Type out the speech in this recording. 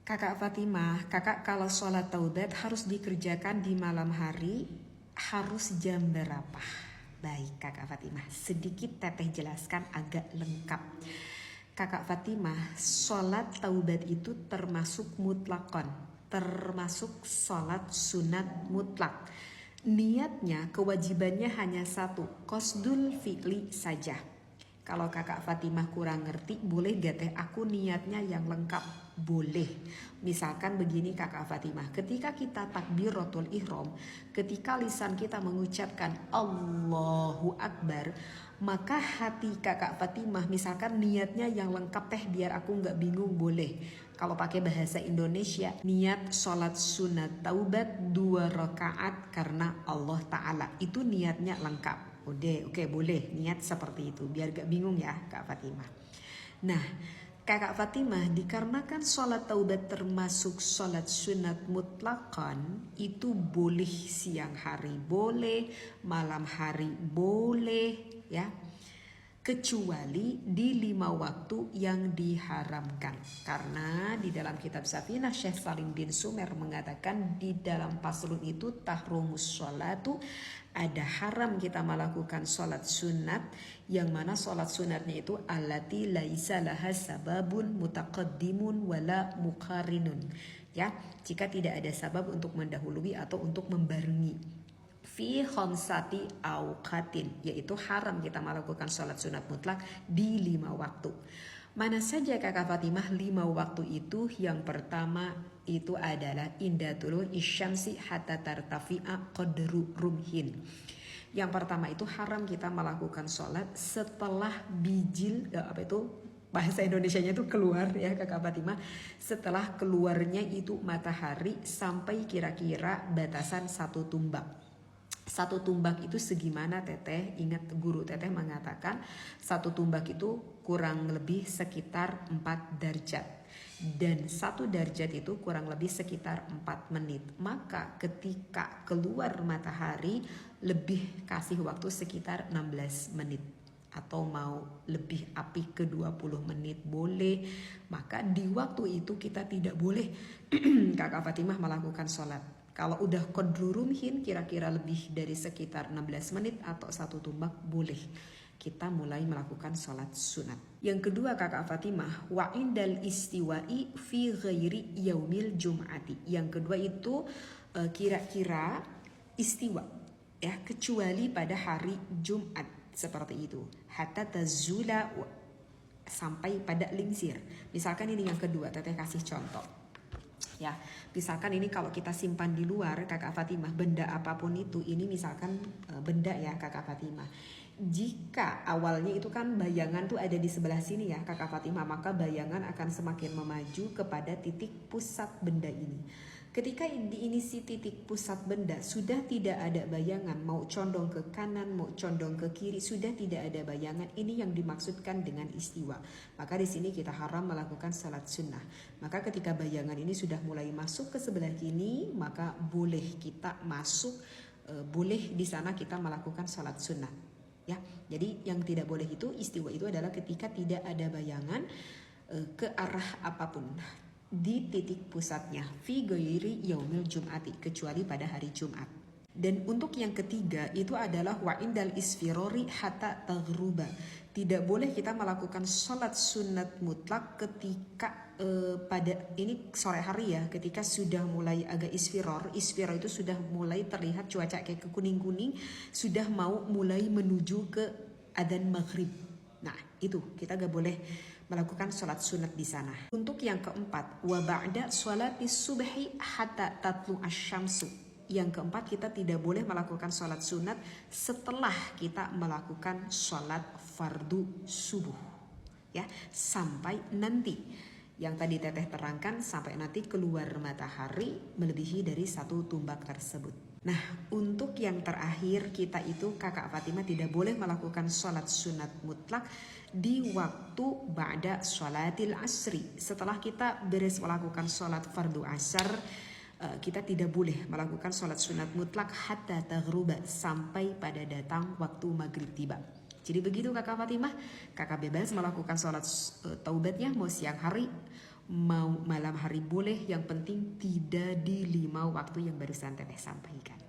Kakak Fatimah, kakak kalau sholat taubat harus dikerjakan di malam hari, harus jam berapa? Baik kakak Fatimah, sedikit teteh jelaskan agak lengkap. Kakak Fatimah, sholat taubat itu termasuk mutlakon, termasuk sholat sunat mutlak. Niatnya, kewajibannya hanya satu, qasdul fi'li saja. Kalau kakak Fatimah kurang ngerti, boleh gak teh aku niatnya yang lengkap? Boleh. Misalkan begini kakak Fatimah, ketika kita takbiratul ihram, ketika lisan kita mengucapkan Allahu Akbar, maka hati kakak Fatimah misalkan niatnya yang lengkap teh biar aku gak bingung, boleh. Kalau pakai bahasa Indonesia, niat sholat sunat taubat 2 rakaat karena Allah Ta'ala, itu niatnya lengkap. Oke, boleh niat seperti itu biar gak bingung ya Kak Fatimah. Nah Kakak Fatimah, dikarenakan sholat taubat termasuk sholat sunat mutlakan, itu boleh siang hari boleh, malam hari boleh ya, kecuali di 5 waktu yang diharamkan. Karena di dalam kitab Safinah Syekh Salim bin Sumer mengatakan di dalam paslun itu tahrumus sholatu, ada haram kita melakukan sholat sunat, yang mana sholat sunatnya itu allati laisa laha sababun mutaqaddimun wala muqarinun ya, jika tidak ada sabab untuk mendahului atau untuk membarengi. Fi khamsati auqatin, yaitu haram kita melakukan sholat sunat mutlak di 5 waktu. Mana saja kakak Fatimah 5 waktu itu? Yang pertama itu adalah indatul isyamsi hatta tartafi'a qadru rumhin. Yang pertama itu haram kita melakukan sholat setelah bijil, bahasa Indonesianya itu keluar ya kakak Fatimah, setelah keluarnya itu matahari sampai kira-kira batasan 1 tumbak. 1 tumbak itu segimana teteh? Ingat guru teteh mengatakan 1 tumbak itu kurang lebih sekitar 4 derajat. Dan 1 derajat itu kurang lebih sekitar 4 menit. Maka ketika keluar matahari lebih kasih waktu sekitar 16 menit. Atau mau lebih api ke 20 menit boleh. Maka di waktu itu kita tidak boleh kakak Fatimah melakukan sholat. Kalau udah qadru rumhin kira-kira lebih dari sekitar 16 menit atau 1 tumbak boleh kita mulai melakukan sholat sunat. Yang kedua kakak Fatimah, wa indal istiwa'i fi ghairi yaumil jum'ati. Yang kedua itu kira-kira istiwa ya, kecuali pada hari Jumat seperti itu. Hatta tazula, sampai pada lingsir. Misalkan ini yang kedua, teteh kasih contoh. Ya, misalkan ini kalau kita simpan di luar kakak Fatimah, benda apapun itu, ini misalkan benda ya kakak Fatimah. Jika awalnya itu kan bayangan tuh ada di sebelah sini ya kakak Fatimah, maka bayangan akan semakin memaju kepada titik pusat benda ini. Ketika di ini si titik pusat benda sudah tidak ada bayangan, mau condong ke kanan, mau condong ke kiri, sudah tidak ada bayangan. Ini yang dimaksudkan dengan istiwa. Maka di sini kita haram melakukan salat sunnah. Maka ketika bayangan ini sudah mulai masuk ke sebelah kiri, maka boleh kita masuk, boleh di sana kita melakukan salat sunnah. Ya, jadi yang tidak boleh itu istiwa itu adalah ketika tidak ada bayangan ke arah apapun di titik pusatnya, fi ghairi yaumil jum'ati, kecuali pada hari Jumat. Dan untuk yang ketiga itu adalah wa indal isfirori hatta taghruba. Tidak boleh kita melakukan sholat sunat mutlak ketika pada ini sore hari ya, ketika sudah mulai agak isfiror itu sudah mulai terlihat cuaca kayak kuning-kuning, sudah mau mulai menuju ke adzan maghrib. Nah itu kita gak boleh melakukan sholat sunat di sana. Untuk yang keempat, wa ba'da sholatis subhi hatta tatlu asyamsu. Yang keempat, kita tidak boleh melakukan sholat sunat setelah kita melakukan sholat fardu subuh ya, sampai nanti yang tadi teteh terangkan, sampai nanti keluar matahari melebihi dari 1 tumbak tersebut. Nah untuk yang terakhir kita itu kakak Fatimah tidak boleh melakukan sholat sunat mutlak di waktu ba'da sholatil asri. Setelah kita beres melakukan sholat fardu asar, kita tidak boleh melakukan sholat sunat mutlak hatta taghruba, sampai pada datang waktu maghrib tiba. Jadi begitu kakak Fatimah, kakak bebas melakukan sholat taubatnya mau siang hari, mau malam hari boleh, yang penting tidak di 5 waktu yang barusan teteh sampaikan.